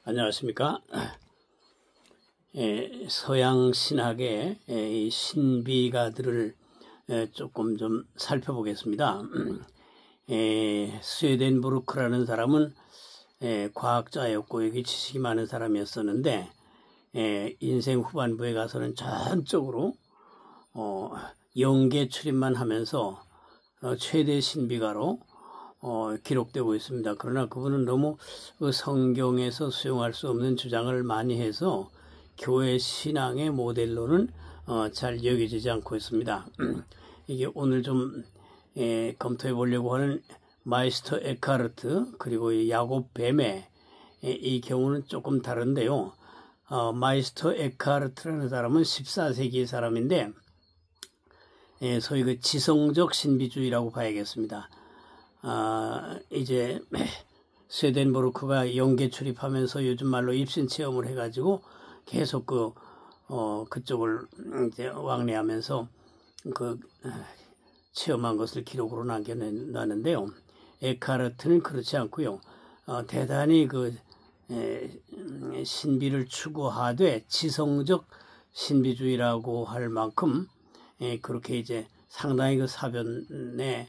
안녕하십니까. 서양 신학의 이 신비가들을 조금 좀 살펴보겠습니다. 스웨덴부르크라는 사람은 과학자였고 여기 지식이 많은 사람이었었는데 인생 후반부에 가서는 전적으로 영계 출입만 하면서 최대 신비가로 기록되고 있습니다. 그러나 그분은 너무 성경에서 수용할 수 없는 주장을 많이 해서 교회 신앙의 모델로는 잘 여겨지지 않고 있습니다. 이게 오늘 좀 검토해 보려고 하는 마이스터 에카르트 그리고 야곱 베메 이 경우는 조금 다른데요. 마이스터 에카르트라는 사람은 14세기의 사람인데 소위 그 지성적 신비주의라고 봐야겠습니다. 이제 스웨덴부르크가 영계 출입하면서 요즘 말로 입신 체험을 해가지고 계속 그쪽을 이제 왕래하면서 체험한 것을 기록으로 남겨놨는데요. 에카르트는 그렇지 않고요. 대단히 신비를 추구하되 지성적 신비주의라고 할 만큼 그렇게 이제 상당히 사변에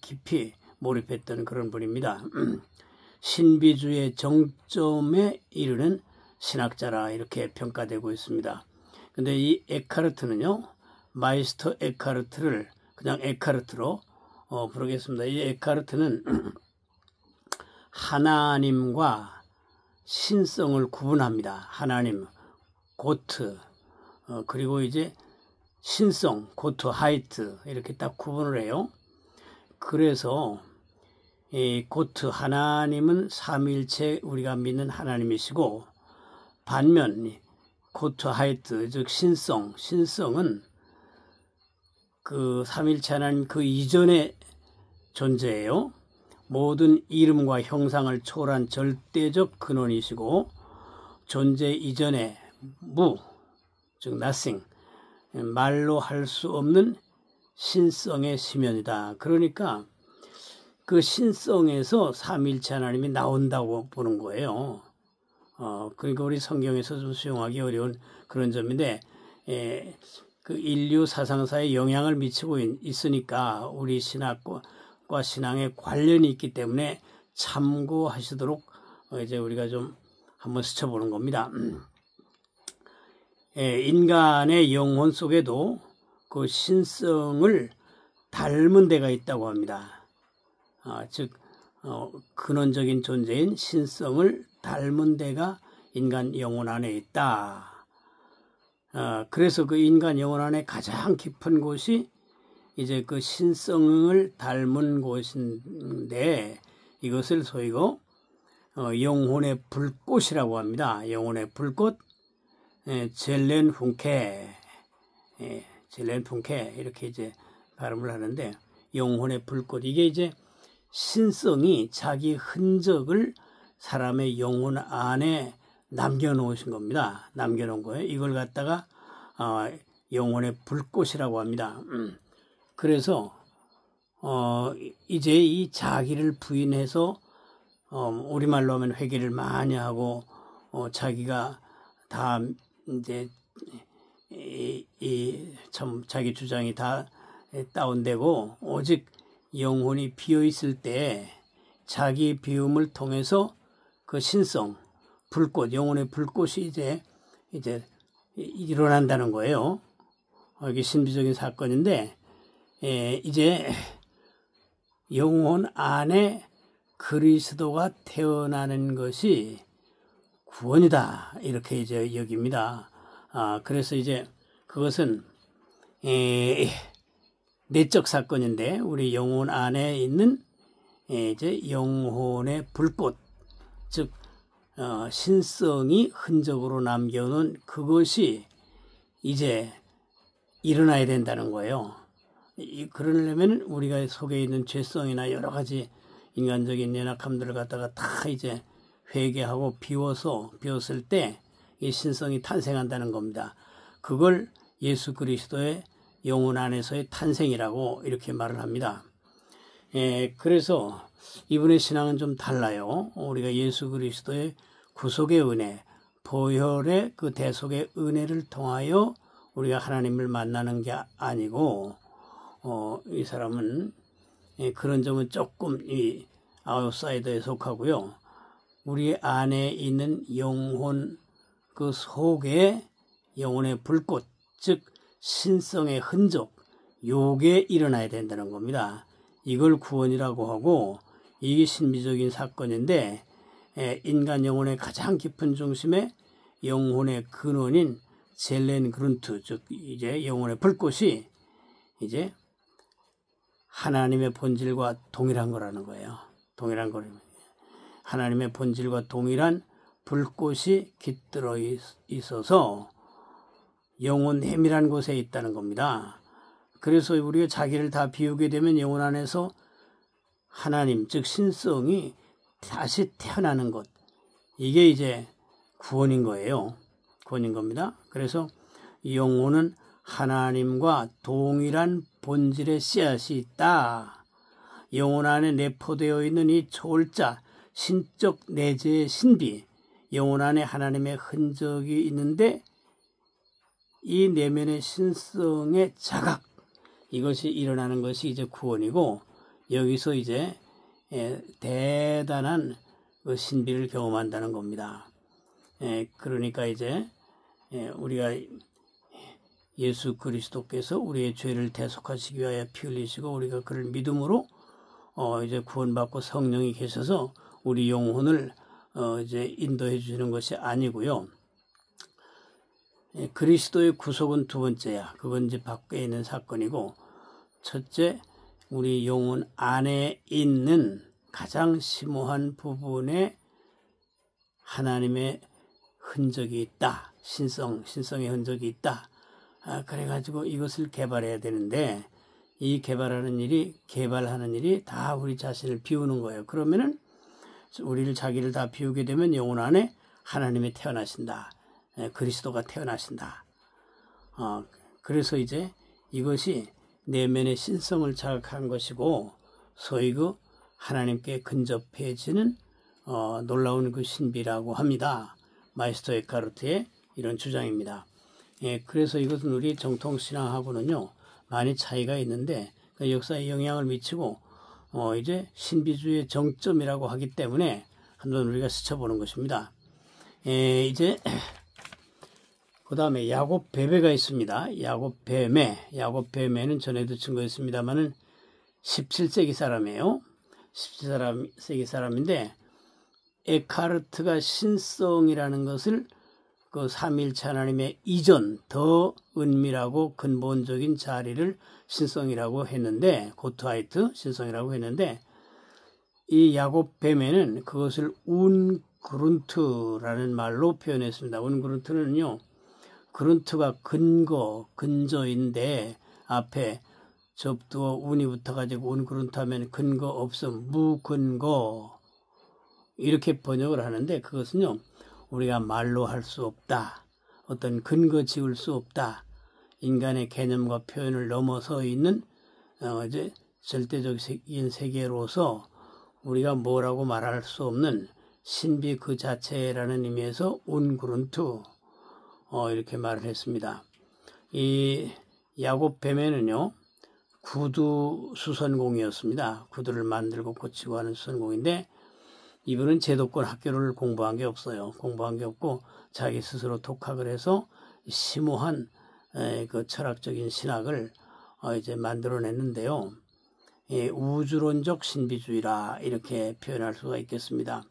깊이 몰입했던 그런 분입니다. 신비주의의 정점에 이르는 신학자라 이렇게 평가되고 있습니다. 근데 이 에카르트는요, 마이스터 에카르트를 그냥 에카르트로 부르겠습니다. 이 에카르트는 하나님과 신성을 구분합니다. 하나님, 고트, 그리고 이제 신성, 고트, 하이트 이렇게 딱 구분을 해요. 그래서 이 고트 하나님은 삼위일체 우리가 믿는 하나님이시고 반면 고트 하이트 즉 신성은 그 삼위일체 하나님 그 이전의 존재예요. 모든 이름과 형상을 초월한 절대적 근원이시고 존재 이전의 무 즉 nothing 말로 할 수 없는 신성의 시면이다. 그러니까 그 신성에서 삼위일체 하나님이 나온다고 보는 거예요. 그러니까 우리 성경에서 좀 수용하기 어려운 그런 점인데 그 인류 사상사에 영향을 미치고 있으니까 우리 신학과 신앙에 관련이 있기 때문에 참고하시도록 이제 우리가 좀 한번 스쳐보는 겁니다. 인간의 영혼 속에도 그 신성을 닮은 데가 있다고 합니다. 즉 근원적인 존재인 신성을 닮은 데가 인간 영혼 안에 있다. 그래서 그 인간 영혼 안에 가장 깊은 곳이 이제 그 신성을 닮은 곳인데 이것을 소위 영혼의 불꽃이라고 합니다. 영혼의 불꽃, 젤렌훈케, 젤렌fun케 이렇게 이제 발음을 하는데 영혼의 불꽃 이게 이제 신성이 자기 흔적을 사람의 영혼 안에 남겨놓으신 겁니다. 남겨놓은 거예요. 이걸 갖다가 영혼의 불꽃이라고 합니다. 그래서 이제 이 자기를 부인해서 우리말로 하면 회개를 많이 하고 자기가 다 이제 참 자기 주장이 다 다운되고 오직 영혼이 비어있을 때 자기 비움을 통해서 그 신성, 불꽃, 영혼의 불꽃이 이제 일어난다는 거예요. 이게 신비적인 사건인데 이제 영혼 안에 그리스도가 태어나는 것이 구원이다 이렇게 이제 여깁니다. 그래서 이제 그것은 내적 사건인데 우리 영혼 안에 있는 이제 영혼의 불꽃 즉 신성이 흔적으로 남겨놓은 그것이 이제 일어나야 된다는 거예요. 그러려면 우리가 속에 있는 죄성이나 여러 가지 인간적인 연약함들을 갖다가 다 이제 회개하고 비웠을 때 이 신성이 탄생한다는 겁니다. 그걸 예수 그리스도의 영혼 안에서의 탄생이라고 이렇게 말을 합니다. 그래서 이분의 신앙은 좀 달라요. 우리가 예수 그리스도의 구속의 은혜, 보혈의 그 대속의 은혜를 통하여 우리가 하나님을 만나는 게 아니고 이 사람은 그런 점은 조금 이 아웃사이더에 속하고요. 우리 안에 있는 영혼 그 속에 영혼의 불꽃, 즉 신성의 흔적, 요게 일어나야 된다는 겁니다. 이걸 구원이라고 하고 이게 신비적인 사건인데 인간 영혼의 가장 깊은 중심에 영혼의 근원인 젤렌 그룬트, 즉 이제 영혼의 불꽃이 이제 하나님의 본질과 동일한 거라는 거예요. 동일한 거라는 거예요. 하나님의 본질과 동일한 불꽃이 깃들어 있어서 영혼 내밀한 곳에 있다는 겁니다. 그래서 우리가 자기를 다 비우게 되면 영혼 안에서 하나님, 즉 신성이 다시 태어나는 것. 이게 이제 구원인 거예요. 구원인 겁니다. 그래서 영혼은 하나님과 동일한 본질의 씨앗이 있다. 영혼 안에 내포되어 있는 이 초월자, 신적 내재의 신비, 영혼 안에 하나님의 흔적이 있는데 이 내면의 신성의 자각, 이것이 일어나는 것이 이제 구원이고 여기서 이제 대단한 그 신비를 경험한다는 겁니다. 그러니까 이제 우리가 예수 그리스도께서 우리의 죄를 대속하시기 위하여 피 흘리시고 우리가 그를 믿음으로 이제 구원받고 성령이 계셔서 우리 영혼을 이제 인도해 주시는 것이 아니고요. 그리스도의 구속은 두 번째야. 그건 이제 밖에 있는 사건이고, 첫째, 우리 영혼 안에 있는 가장 심오한 부분에 하나님의 흔적이 있다. 신성의 흔적이 있다. 그래가지고 이것을 개발해야 되는데, 이 개발하는 일이 다 우리 자신을 비우는 거예요. 그러면은 자기를 다 비우게 되면 영혼 안에 하나님이 태어나신다. 그리스도가 태어나신다. 그래서 이제 이것이 내면의 신성을 자극한 것이고 소위 그 하나님께 근접해지는 놀라운 그 신비라고 합니다. 마이스터 에카르트의 이런 주장입니다. 그래서 이것은 우리 정통신앙하고는요 많이 차이가 있는데 그 역사에 영향을 미치고 이제 신비주의의 정점이라고 하기 때문에 한번 우리가 스쳐보는 것입니다. 이제 그 다음에 야곱 베베가 있습니다. 야곱 베메는 전에도 증거했습니다만은 17세기 사람이에요. 17세기 사람인데 에카르트가 신성이라는 것을 그 삼위일체 하나님의 이전 더 은밀하고 근본적인 자리를 신성이라고 했는데 고트하이트 신성이라고 했는데 이 야곱 베메는 그것을 운그룬트라는 말로 표현했습니다. 운그룬트는요. 그룬트가 근저인데 앞에 접두어 운이 붙어가지고 운그룬트 하면 근거 없음, 무근거 이렇게 번역을 하는데 그것은요. 우리가 말로 할 수 없다. 어떤 근거 지을 수 없다. 인간의 개념과 표현을 넘어서 있는 이제 절대적인 세계로서 우리가 뭐라고 말할 수 없는 신비 그 자체라는 의미에서 운그룬트 이렇게 말을 했습니다. 이 야곱 베메는요 구두 수선공이었습니다. 구두를 만들고 고치고 하는 수선공인데 이분은 제도권 학교를 공부한 게 없어요. 공부한 게 없고 자기 스스로 독학을 해서 심오한 그 철학적인 신학을 이제 만들어냈는데요. 우주론적 신비주의라 이렇게 표현할 수가 있겠습니다.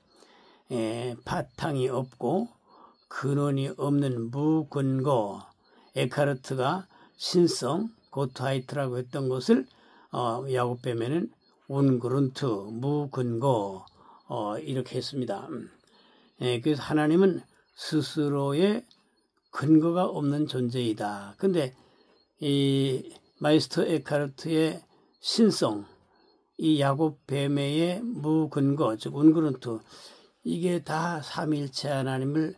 바탕이 없고 근원이 없는 무근거, 에카르트가 신성, 고트하이트라고 했던 것을 야곱 베메는 운그룬트, 무근거 이렇게 했습니다. 그래서 하나님은 스스로의 근거가 없는 존재이다. 근데 이 마이스터 에카르트의 신성, 이 야곱 베메의 무근거, 즉 운그룬트 이게 다 삼위일체 하나님을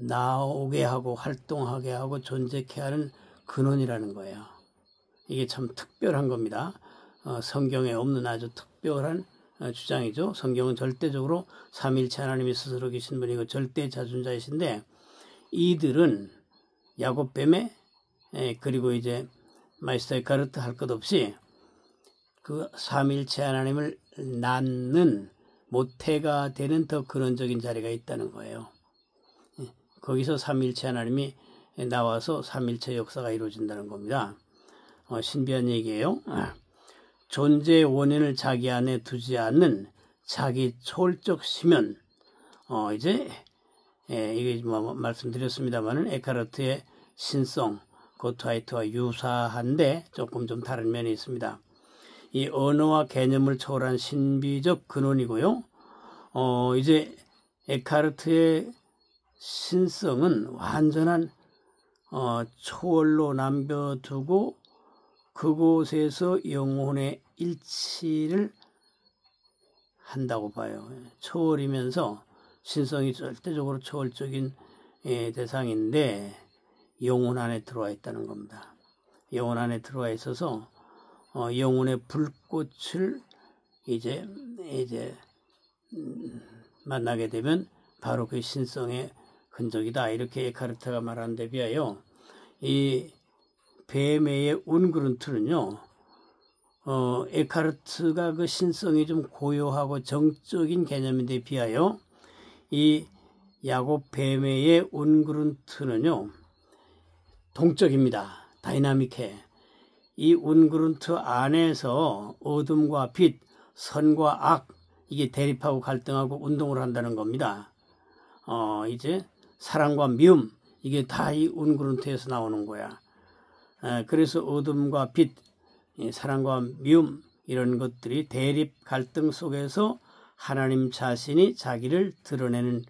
나오게 하고 활동하게 하고 존재케 하는 근원이라는 거예요. 이게 참 특별한 겁니다. 성경에 없는 아주 특별한 주장이죠. 성경은 절대적으로 삼위일체 하나님이 스스로 계신 분이고 절대 자존자이신데 이들은 야곱 뱀에 그리고 이제 마이스터 에카르트 할 것 없이 그 삼위일체 하나님을 낳는 모태가 되는 더 근원적인 자리가 있다는 거예요. 거기서 삼위일체 하나님이 나와서 삼위일체 역사가 이루어진다는 겁니다. 신비한 얘기예요. 존재의 원인을 자기 안에 두지 않는 자기 초월적 심연. 이제 이게 뭐 말씀드렸습니다만은 에카르트의 신성, 고트하이트와 유사한데 조금 좀 다른 면이 있습니다. 이 언어와 개념을 초월한 신비적 근원이고요. 이제 에카르트의 신성은 완전한 초월로 남겨두고 그곳에서 영혼의 일치를 한다고 봐요. 초월이면서 신성이 절대적으로 초월적인 대상인데 영혼 안에 들어와 있다는 겁니다. 영혼 안에 들어와 있어서 영혼의 불꽃을 이제 만나게 되면 바로 그 신성의 흔적이다. 이렇게 에카르트가 말하는 데 비하여 이 뱀의 운그룬트는요, 에카르트가 그 신성이 좀 고요하고 정적인 개념인데 비하여 이 야곱 뱀의 운그룬트는요, 동적입니다. 다이나믹해. 이 운그룬트 안에서 어둠과 빛, 선과 악, 이게 대립하고 갈등하고 운동을 한다는 겁니다. 이제 사랑과 미움, 이게 다 이 운그룬트에서 나오는 거야. 그래서 어둠과 빛, 사랑과 미움 이런 것들이 대립 갈등 속에서 하나님 자신이 자기를 드러내는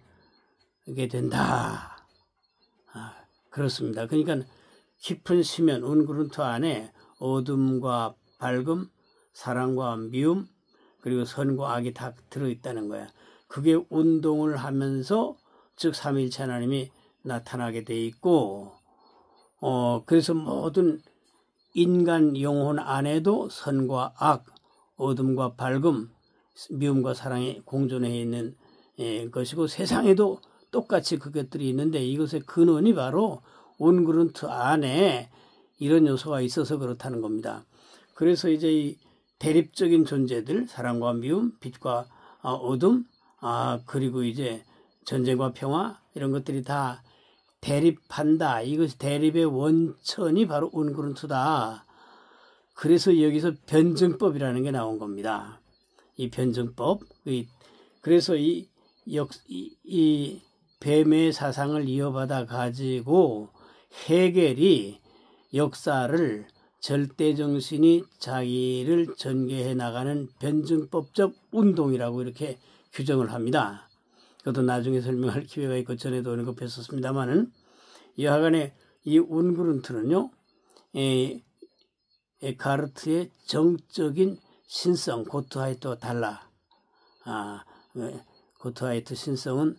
게 된다. 그렇습니다. 그러니까 깊은 심연, 운그룬트 안에 어둠과 밝음, 사랑과 미움, 그리고 선과 악이 다 들어있다는 거야. 그게 운동을 하면서 즉 삼위일체 하나님이 나타나게 돼 있고 그래서 모든 인간 영혼 안에도 선과 악, 어둠과 밝음, 미움과 사랑이 공존해 있는 것이고 세상에도 똑같이 그것들이 있는데 이것의 근원이 바로 온그룬트 안에 이런 요소가 있어서 그렇다는 겁니다. 그래서 이제 이 대립적인 존재들, 사랑과 미움, 빛과 어둠, 그리고 이제 전쟁과 평화 이런 것들이 다 대립한다. 이것이 대립의 원천이 바로 운그룬트다. 그래서 여기서 변증법이라는 게 나온 겁니다. 이 변증법. 그래서 이 뱀의 사상을 이어받아 가지고 헤겔이 역사를 절대정신이 자기를 전개해 나가는 변증법적 운동이라고 이렇게 규정을 합니다. 그것도 나중에 설명할 기회가 있고 전에도 언급했었습니다만은 여하간에 이 운그룬트는요, 에카르트의 정적인 신성, 고트하이트와 달라. 고트하이트 신성은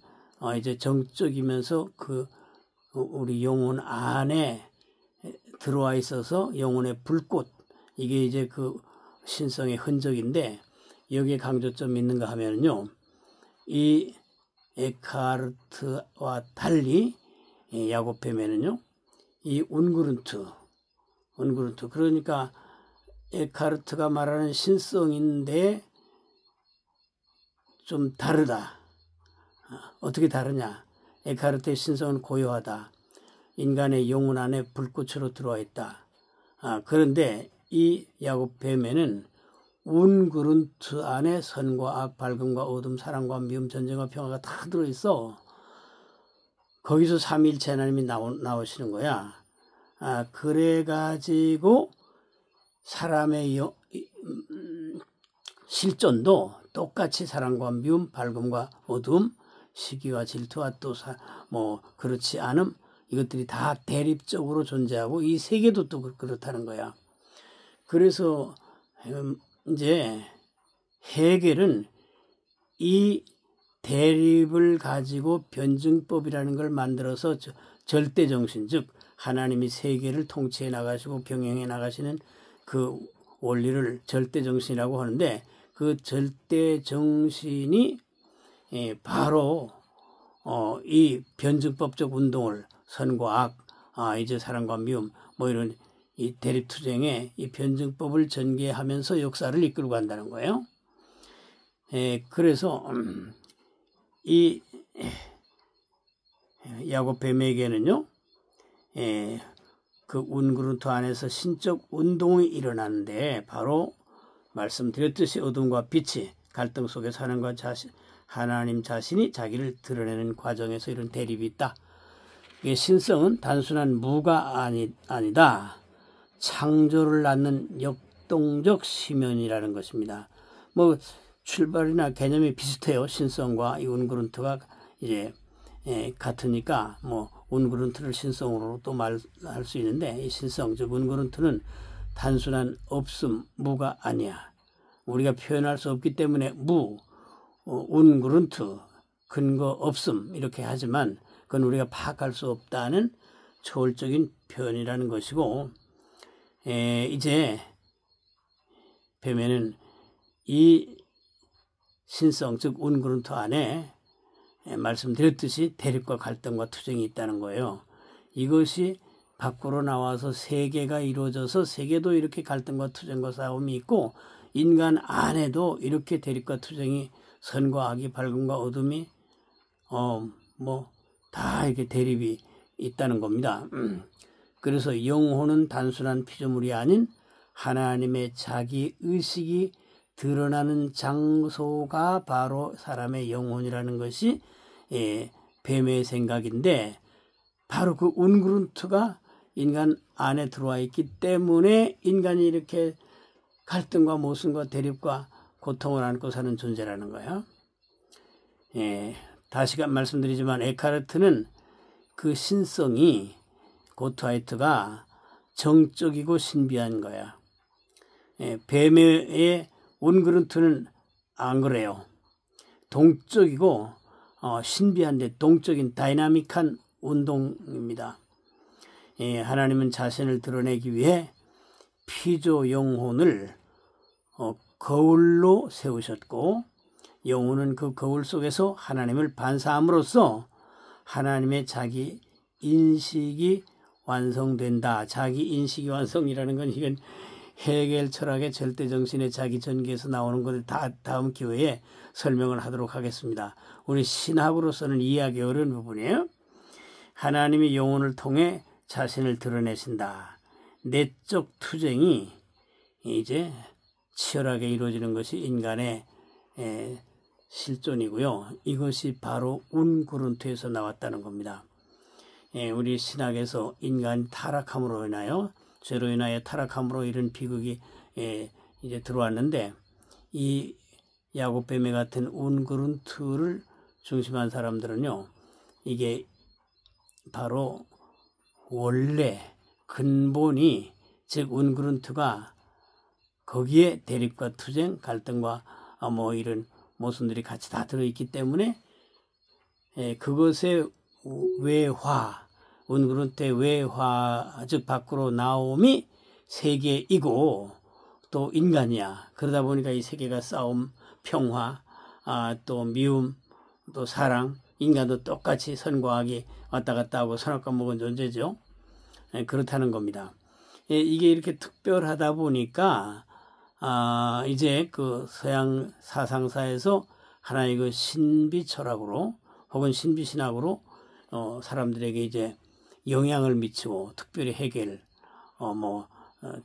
이제 정적이면서 그 우리 영혼 안에 들어와 있어서 영혼의 불꽃, 이게 이제 그 신성의 흔적인데 여기에 강조점이 있는가 하면요, 이 에카르트와 달리 야곱 뱀에는요, 이 운그룬트 그러니까 에카르트가 말하는 신성인데 좀 다르다. 어떻게 다르냐? 에카르트의 신성은 고요하다. 인간의 영혼 안에 불꽃으로 들어와 있다. 그런데 이 야곱 뱀에는 운그룬트 안에 선과 악, 밝음과 어둠, 사랑과 미움, 전쟁과 평화가 다 들어있어. 거기서 삼위일체 하나님이 나오시는 거야. 그래가지고 사람의 실존도 똑같이 사랑과 미움, 밝음과 어둠, 시기와 질투와 또 그렇지 않음, 이것들이 다 대립적으로 존재하고 이 세계도 또 그렇다는 거야. 그래서 이제 헤겔은 이 대립을 가지고 변증법이라는 걸 만들어서 절대정신, 즉 하나님이 세계를 통치해 나가시고 경영해 나가시는 그 원리를 절대정신이라고 하는데 그 절대 정신이 바로 이 변증법적 운동을 선과 악, 이제 사랑과 미움 뭐 이런 이 대립투쟁에 이 변증법을 전개하면서 역사를 이끌고 간다는 거예요. 그래서 이 야곱 뱀에게는요, 그 운그룬트 안에서 신적 운동이 일어나는데 바로 말씀드렸듯이 어둠과 빛이 갈등 속에서 하나님 자신이 자기를 드러내는 과정에서 이런 대립이 있다. 이게 신성은 단순한 무가 아니다. 창조를 낳는 역동적 심연이라는 것입니다. 뭐 출발이나 개념이 비슷해요. 신성과 이 운그룬트가 이제 같으니까 뭐 운그룬트를 신성으로 또 말할 수 있는데, 이 신성 즉 운그룬트는 단순한 없음, 무가 아니야. 우리가 표현할 수 없기 때문에 운그룬트, 근거 없음 이렇게 하지만 그건 우리가 파악할 수 없다는 초월적인 표현이라는 것이고, 이제 뱀에는 이 신성 즉 운그룬트 안에 말씀드렸듯이 대립과 갈등과 투쟁이 있다는 거예요. 이것이 밖으로 나와서 세계가 이루어져서 세계도 이렇게 갈등과 투쟁과 싸움이 있고, 인간 안에도 이렇게 대립과 투쟁이, 선과 악이, 밝음과 어둠이 다 이렇게 대립이 있다는 겁니다. 그래서 영혼은 단순한 피조물이 아닌 하나님의 자기 의식이 드러나는 장소가 바로 사람의 영혼이라는 것이 뱀의 생각인데, 바로 그 운그룬트가 인간 안에 들어와 있기 때문에 인간이 이렇게 갈등과 모순과 대립과 고통을 안고 사는 존재라는 거예요. 다시 말씀드리지만 에카르트는 그 신성이, 고트하이트가 정적이고 신비한 거야. 뱀의 운그룬트는 안 그래요. 동적이고 신비한데 동적인 다이나믹한 운동입니다. 하나님은 자신을 드러내기 위해 피조 영혼을 거울로 세우셨고, 영혼은 그 거울 속에서 하나님을 반사함으로써 하나님의 자기 인식이 완성된다. 자기 인식이 완성이라는 건 이건 헤겔 철학의 절대정신의 자기 전개에서 나오는 것을 다음 기회에 설명을 하도록 하겠습니다. 우리 신학으로서는 이해하기 어려운 부분이에요. 하나님이 영혼을 통해 자신을 드러내신다. 내적 투쟁이 이제 치열하게 이루어지는 것이 인간의 실존이고요. 이것이 바로 운그룬트에서 나왔다는 겁니다. 우리 신학에서 인간 타락함으로 인하여, 죄로 인하여 타락함으로 이런 비극이 이제 들어왔는데, 이 야곱뱀에 같은 운그룬트를 중심한 사람들은요, 이게 바로 원래 근본이, 즉 운그룬트가 거기에 대립과 투쟁, 갈등과 뭐 이런 모순들이 같이 다 들어있기 때문에 그것의 외화, 운그룬트의 외화, 즉 밖으로 나옴이 세계이고 또 인간이야. 그러다 보니까 이 세계가 싸움, 평화, 또 미움, 또 사랑, 인간도 똑같이 선과 악이 왔다 갔다 하고 선악과 먹은 존재죠. 그렇다는 겁니다. 이게 이렇게 특별하다 보니까 이제 그 서양 사상사에서 하나의 그 신비 철학으로 혹은 신비 신학으로 사람들에게 이제 영향을 미치고, 특별히 헤겔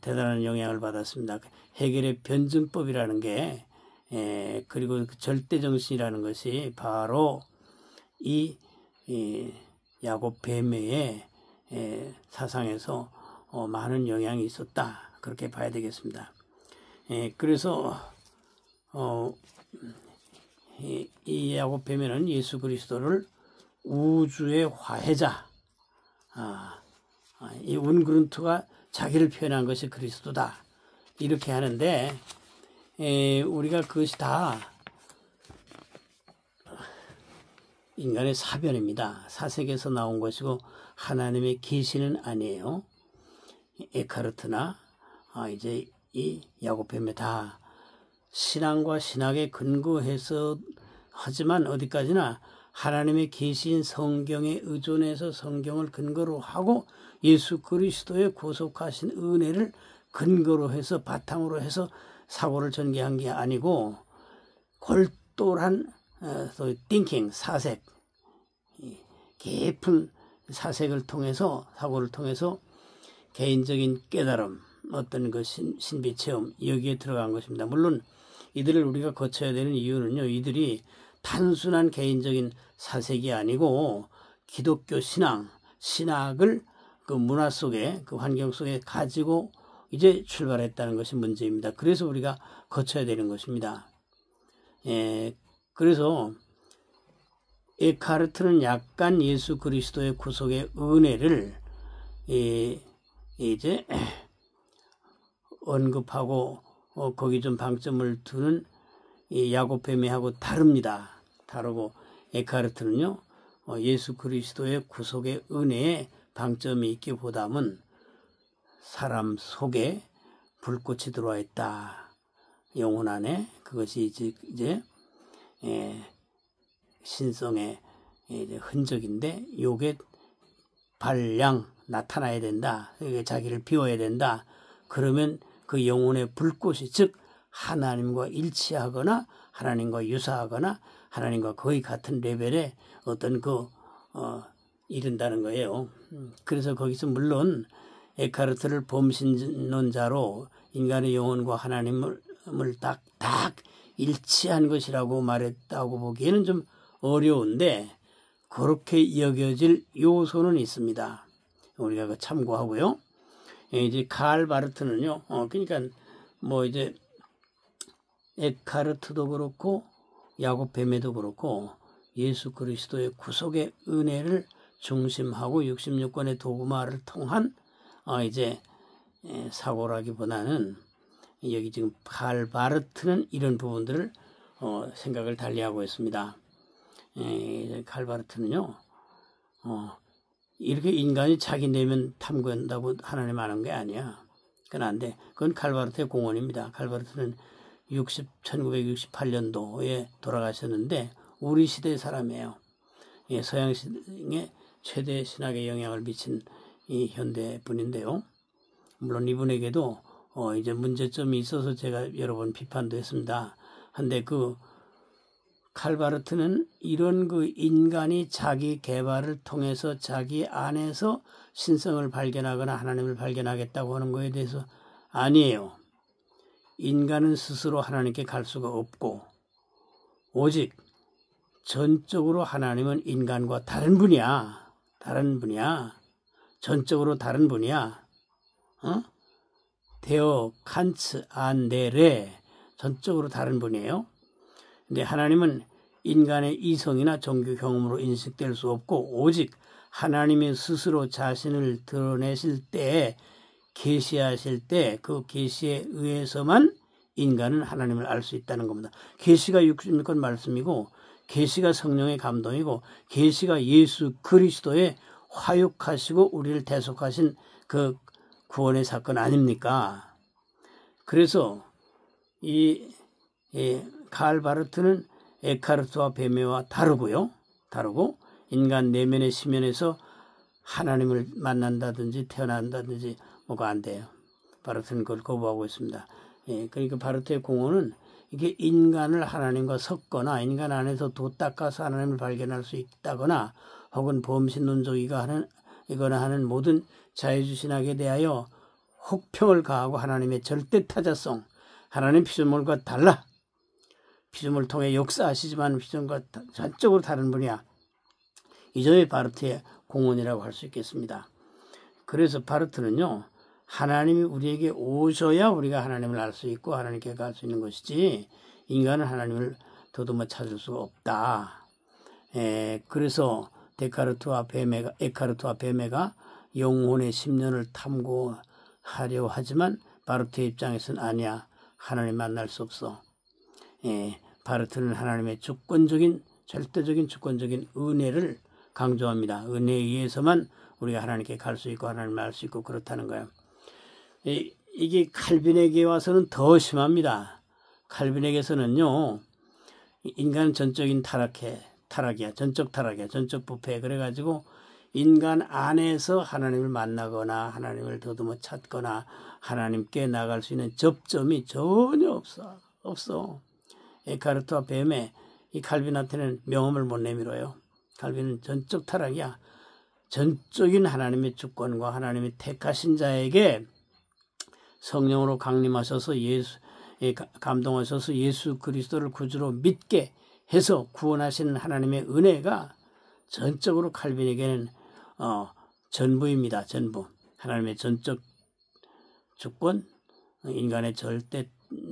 대단한 영향을 받았습니다. 헤겔의 변증법이라는 게 그리고 그 절대정신이라는 것이 바로 이 야곱 뱀의 사상에서 많은 영향이 있었다, 그렇게 봐야 되겠습니다. 그래서 이 야곱 뱀에는 예수 그리스도를 우주의 화해자, 이 운그룬트가 자기를 표현한 것이 그리스도다, 이렇게 하는데, 우리가 그것이 다 인간의 사변입니다. 사색에서 나온 것이고 하나님의 계시는 아니에요. 에카르트나 이제 이 야곱 뱀에 다 신앙과 신학에 근거해서 하지만 어디까지나 하나님의 계시인 성경에 의존해서 성경을 근거로 하고 예수 그리스도의 구속하신 은혜를 근거로 해서 바탕으로 해서 사고를 전개한 게 아니고 골똘한 thinking, 사색, 깊은 사색을 통해서 사고를 통해서 개인적인 깨달음, 어떤 그 신비 체험 여기에 들어간 것입니다. 물론 이들을 우리가 거쳐야 되는 이유는요, 이들이 단순한 개인적인 사색이 아니고 기독교 신학을 그 문화 속에, 그 환경 속에 가지고 이제 출발했다는 것이 문제입니다. 그래서 우리가 거쳐야 되는 것입니다. 그래서 에카르트는 약간 예수 그리스도의 구속의 은혜를 이제 언급하고 거기 좀 방점을 두는 이 야곱뱀이하고 다르고 에카르트는요, 예수 그리스도의 구속의 은혜에 방점이 있기보다는 사람 속에 불꽃이 들어와 있다. 영혼 안에 그것이 이제 신성의 이제 흔적인데 요게 발량 나타나야 된다. 자기를 비워야 된다. 그러면 그 영혼의 불꽃이 즉 하나님과 일치하거나 하나님과 유사하거나 하나님과 거의 같은 레벨의 어떤 이른다는 거예요. 그래서 거기서 물론 에카르트를 범신론자로 인간의 영혼과 하나님을 딱 일치한 것이라고 말했다고 보기에는 좀 어려운데 그렇게 여겨질 요소는 있습니다. 우리가 참고하고요. 이제 칼 바르트는요. 그러니까 뭐 이제 에카르트도 그렇고 야곱뱀에도 그렇고 예수 그리스도의 구속의 은혜를 중심하고 66권의 도구마를 통한 이제 사고라기보다는 여기 지금 칼 바르트는 이런 부분들을 생각을 달리하고 있습니다. 칼 바르트는요. 이렇게 인간이 자기 내면 탐구한다고 하나님 하는 게 아니야. 그건 안 돼. 그건 칼 바르트의 공헌입니다. 칼 바르트는 1968년도에 돌아가셨는데 우리 시대의 사람이에요. 서양의 최대 신학에 영향을 미친 이 현대 분인데요. 물론 이분에게도 이제 문제점이 있어서 제가 여러 번 비판도 했습니다. 한데 칼 바르트는 이런 인간이 자기 개발을 통해서 자기 안에서 신성을 발견하거나 하나님을 발견하겠다고 하는 것에 대해서 아니에요. 인간은 스스로 하나님께 갈 수가 없고 오직 전적으로 하나님은 인간과 다른 분이야. 전적으로 다른 분이야. 데어 칸츠 안데레 전적으로 다른 분이에요. 근데 하나님은 인간의 이성이나 종교 경험으로 인식될 수 없고 오직 하나님이 스스로 자신을 드러내실 때 계시하실 때 그 계시에 의해서만 인간은 하나님을 알 수 있다는 겁니다. 계시가 66권 말씀이고 계시가 성령의 감동이고 계시가 예수 그리스도의 화육하시고 우리를 대속하신 그 구원의 사건 아닙니까? 그래서 칼 바르트는 에카르트와 베메와 다르고 인간 내면의 심연에서 하나님을 만난다든지 태어난다든지 뭐가 안 돼요. 바르트는 그걸 거부하고 있습니다. 그러니까 바르트의 공헌은 이게 인간을 하나님과 섞거나 인간 안에서 도 닦아서 하나님을 발견할 수 있다거나 혹은 범신론적이거나 하는 모든 자유주신학에 대하여 혹평을 가하고 하나님의 절대타자성, 하나님 피조물과 달라. 피조물을 통해 역사하시지만 피조물과 전적으로 다른 분이야. 이 점이 바르트의 공헌이라고 할 수 있겠습니다. 그래서 바르트는요. 하나님이 우리에게 오셔야 우리가 하나님을 알 수 있고 하나님께 갈 수 있는 것이지 인간은 하나님을 더듬어 찾을 수가 없다. 그래서 에카르트와 베메가 영혼의 심년을 탐구하려 하지만 바르트의 입장에서는 아니야. 하나님 만날 수 없어. 바르트는 하나님의 절대적인 주권적인 은혜를 강조합니다. 은혜에 의해서만 우리가 하나님께 갈 수 있고 하나님을 알 수 있고 그렇다는 거예요. 이게 칼빈에게 와서는 더 심합니다. 칼빈에게서는요, 인간은 전적인 타락이야. 전적 타락이야. 전적 부패. 그래가지고 인간 안에서 하나님을 만나거나 하나님을 더듬어 찾거나 하나님께 나갈 수 있는 접점이 전혀 없어. 에카르트와 뱀의 이 칼빈한테는 명함을 못 내밀어요. 칼빈은 전적 타락이야. 전적인 하나님의 주권과 하나님의 택하신 자에게 성령으로 강림하셔서 감동하셔서 예수 그리스도를 구주로 믿게 해서 구원하시는 하나님의 은혜가 전적으로 칼빈에게는 전부입니다. 전부. 하나님의 전적 주권, 인간의 절대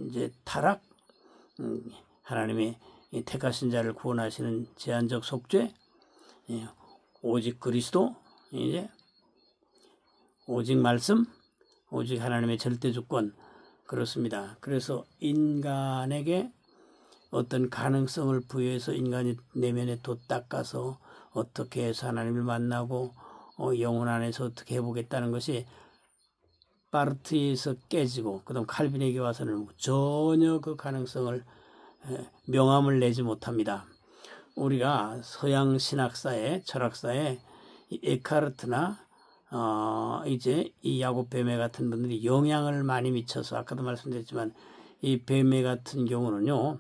이제 타락, 하나님의 택하신 자를 구원하시는 제한적 속죄, 오직 그리스도, 이제 오직 말씀, 오직 하나님의 절대 주권, 그렇습니다. 그래서 인간에게 어떤 가능성을 부여해서 인간이 내면에 돛 닦아서 어떻게 해서 하나님을 만나고 영혼 안에서 어떻게 해보겠다는 것이 파르트에서 깨지고 그다음 칼빈에게 와서는 전혀 그 가능성을 명함을 내지 못합니다. 우리가 서양 신학사에 철학사에 에카르트나 이제 이 야곱 베메 같은 분들이 영향을 많이 미쳐서 아까도 말씀드렸지만 이 베메 같은 경우는요,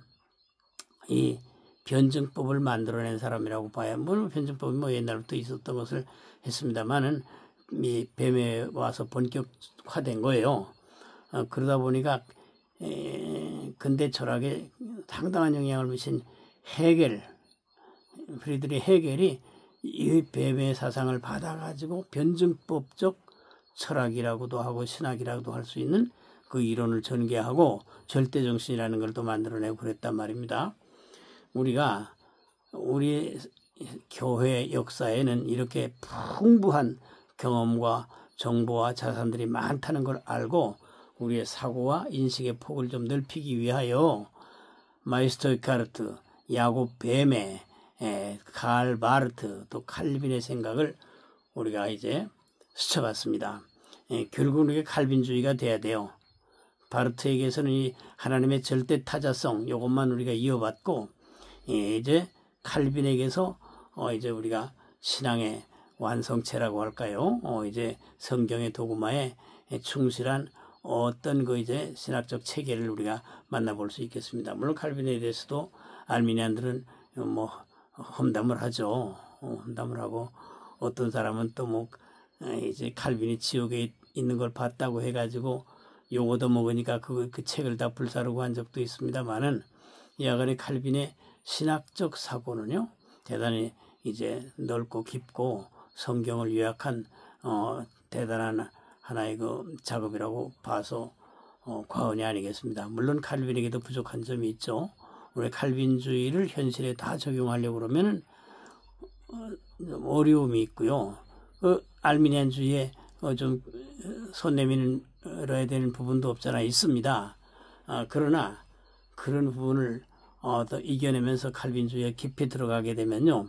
이 변증법을 만들어낸 사람이라고 봐야, 물론 변증법이 뭐 옛날부터 있었던 것을 했습니다만은 이 뱀에 와서 본격화된 거예요. 그러다 보니까 근대 철학에 상당한 영향을 미친 프리드리히 헤겔이 이 뱀의 사상을 받아가지고 변증법적 철학이라고도 하고 신학이라고도 할 수 있는 그 이론을 전개하고 절대정신이라는 걸 또 만들어내고 그랬단 말입니다. 우리 교회 역사에는 이렇게 풍부한 경험과 정보와 자산들이 많다는 걸 알고 우리의 사고와 인식의 폭을 좀 넓히기 위하여 마이스터 에카르트, 야곱 베메, 칼 바르트, 또 칼빈의 생각을 우리가 이제 스쳐봤습니다. 결국은 이게 칼빈주의가 돼야 돼요. 바르트에게서는 이 하나님의 절대 타자성, 이것만 우리가 이어받고 이제 칼빈에게서 이제 우리가 신앙의 완성체라고 할까요? 이제 성경의 도구마에 충실한 어떤 그 이제 신학적 체계를 우리가 만나볼 수 있겠습니다. 물론 칼빈에 대해서도 알미니안들은 뭐 험담을 하죠. 험담을 하고 어떤 사람은 또 뭐 이제 칼빈이 지옥에 있는 걸 봤다고 해가지고 요거도 먹으니까 그 책을 다 불사르고 한 적도 있습니다만은 야간의 칼빈의 신학적 사고는요 대단히 이제 넓고 깊고 성경을 요약한 대단한 하나의 그 작업이라고 봐서 과언이 아니겠습니다. 물론 칼빈에게도 부족한 점이 있죠. 우리 칼빈주의를 현실에 다 적용하려고 그러면은 어려움이 있고요. 알미니안주의에 좀 손 내밀어야 되는 부분도 없잖아 있습니다. 그러나 그런 부분을 더 이겨내면서 칼빈주의에 깊이 들어가게 되면요,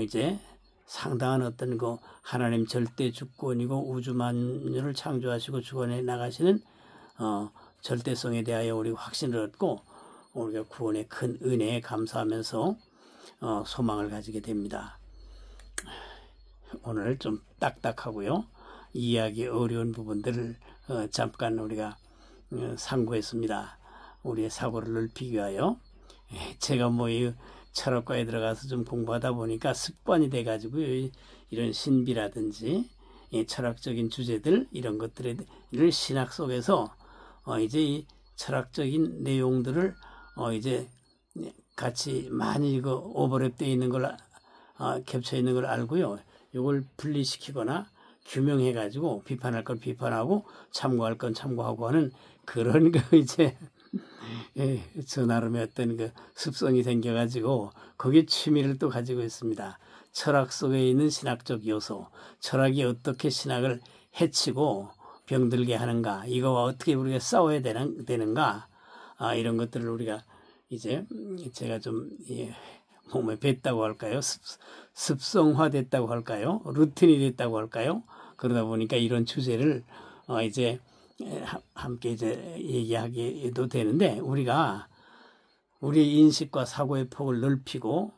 이제 상당한 어떤 그 하나님 절대 주권이고 우주 만유를 창조하시고 주관해 나가시는 절대성에 대하여 우리가 확신을 얻고 우리가 구원의 큰 은혜에 감사하면서 소망을 가지게 됩니다. 오늘 좀 딱딱하고요, 이해하기 어려운 부분들을 잠깐 우리가 상고했습니다. 우리의 사고를 넓히기 위하여. 제가 뭐 이 철학과에 들어가서 좀 공부하다 보니까 습관이 돼가지고 이런 신비라든지 철학적인 주제들 이런 것들을 신학 속에서 이제 이 철학적인 내용들을 이제 같이 많이 이거 오버랩되어 있는 걸 겹쳐 있는 걸 알고요. 이걸 분리시키거나 규명해가지고 비판할 건 비판하고 참고할 건 참고하고 하는 그런 거 이제 저 나름의 어떤 그 습성이 생겨가지고 거기에 취미를 또 가지고 있습니다. 철학 속에 있는 신학적 요소, 철학이 어떻게 신학을 해치고 병들게 하는가, 이거와 어떻게 우리가 싸워야 되는가, 이런 것들을 우리가 이제 제가 좀 몸에 뱄다고 할까요? 습성화됐다고 할까요? 루틴이 됐다고 할까요? 그러다 보니까 이런 주제를 이제 함께 이제 얘기하기도 되는데, 우리가 우리 인식과 사고의 폭을 넓히고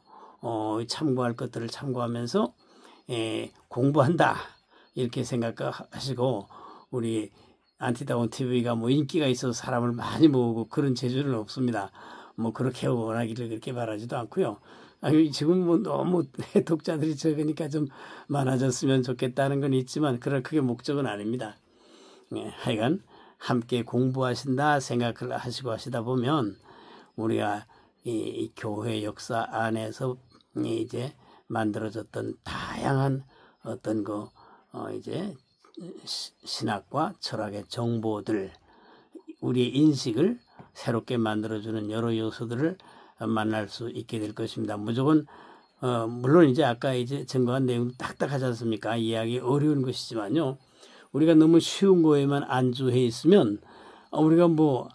참고할 것들을 참고하면서 공부한다 이렇게 생각하시고, 우리 안티다운 TV가 뭐 인기가 있어서 사람을 많이 모으고 그런 재주는 없습니다. 뭐 그렇게 원하기를 그렇게 바라지도 않고요. 지금 뭐 너무 독자들이 적으니까 좀 많아졌으면 좋겠다는 건 있지만 그게 목적은 아닙니다. 하여간 함께 공부하신다 생각을 하시고 하시다 보면 우리가 이 교회 역사 안에서 이제 만들어졌던 다양한 어떤 이제 신학과 철학의 정보들, 우리의 인식을 새롭게 만들어주는 여러 요소들을 만날 수 있게 될 것입니다. 무조건 물론 이제 아까 이제 증거한 내용 딱딱하지 않습니까? 이해하기 어려운 것이지만요. 우리가 너무 쉬운 거에만 안주해 있으면 우리가 뭐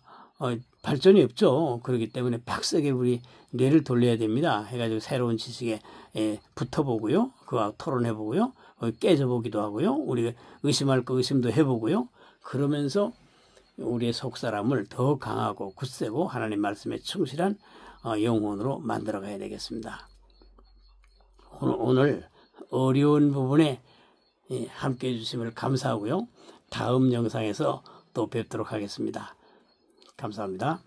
발전이 없죠. 그렇기 때문에 빡세게 우리 뇌를 돌려야 됩니다. 해가지고 새로운 지식에 붙어보고요. 그와 토론해보고요. 깨져보기도 하고요. 우리가 의심할 거 의심도 해보고요. 그러면서 우리의 속사람을 더 강하고 굳세고 하나님 말씀에 충실한 영혼으로 만들어가야 되겠습니다. 오늘 어려운 부분에 함께해 주심을 감사하고요. 다음 영상에서 또 뵙도록 하겠습니다. 감사합니다.